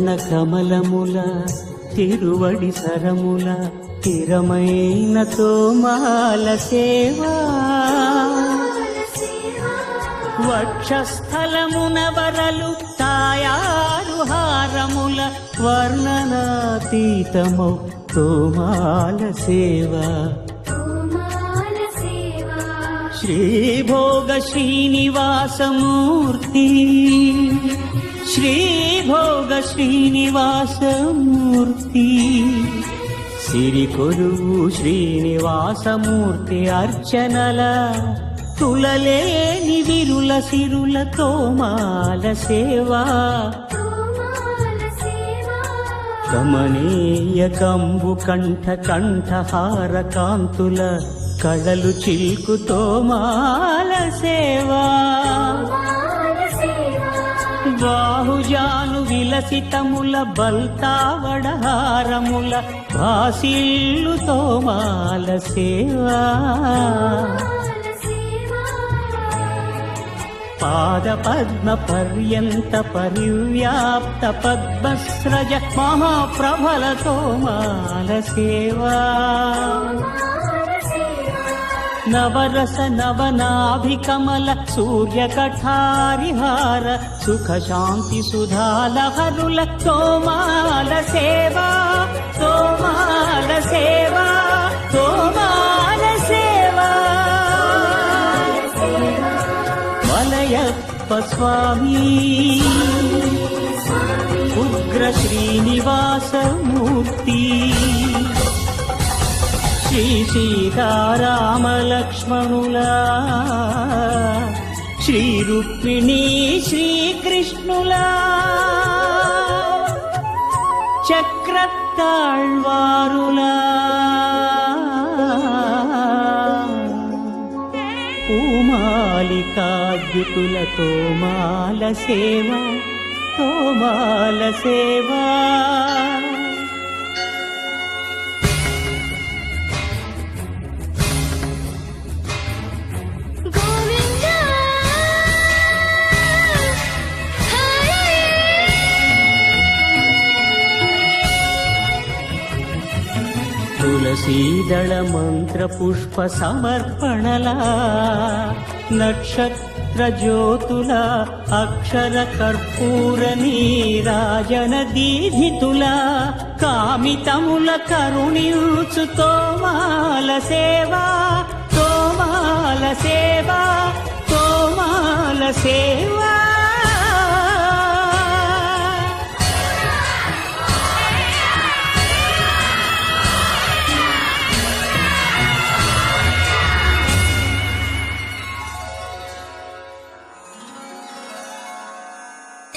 కమలముల తిరువడి సరముల తిరమైన తోమాల సేవా వక్షస్థలమున వరలు తాయారు హారముల వర్ణనాతీతమౌ తోమాల సేవా శ్రీభోగ శ్రీనివాసమూర్తి శ్రీభోగ శ్రీనివాసమూర్తి సిరి కొరువు శ్రీనివాసమూర్తి అర్చనల తులలేని విరుల సిరుల తోమాల సేవా కమనీయ కంబు కంఠ కంఠహార కాంతుల కళలు చిల్కు తోమాల సేవా బాహుజాను విలసితముల బల్తావడహారముల భాసిల్లు తోమాల సేవా పాద పద్మ పర్యంత పరివ్యాప్త పద్మస్రజ మహాప్రభల తోమాల సేవా నవరస నవనాభికమల సూర్యకఠారిహార సుఖ శాంతి సుధాలహరుల తోమాల సేవా తోమాల సేవా తోమాల సేవా వలయప్ప స్వామి ఉగ్ర శ్రీనివాసమూర్తి శ్రీ సీతారామ లక్ష్మణులా శ్రీ రుక్మిణీ శ్రీకృష్ణులా చక్రతాళ్వారులా పూమాలికాద్యుతుల తోమాల సేవా తోమాల సేవా తులసీదళ మంత్ర పుష్ప సమర్పణలా నక్షత్ర జ్యోతుల అక్షర కర్పూర నీరాజన దీధితుల కామితముల కరుణించు తోమాల సేవా తోమాల సేవా తోమాల సేవా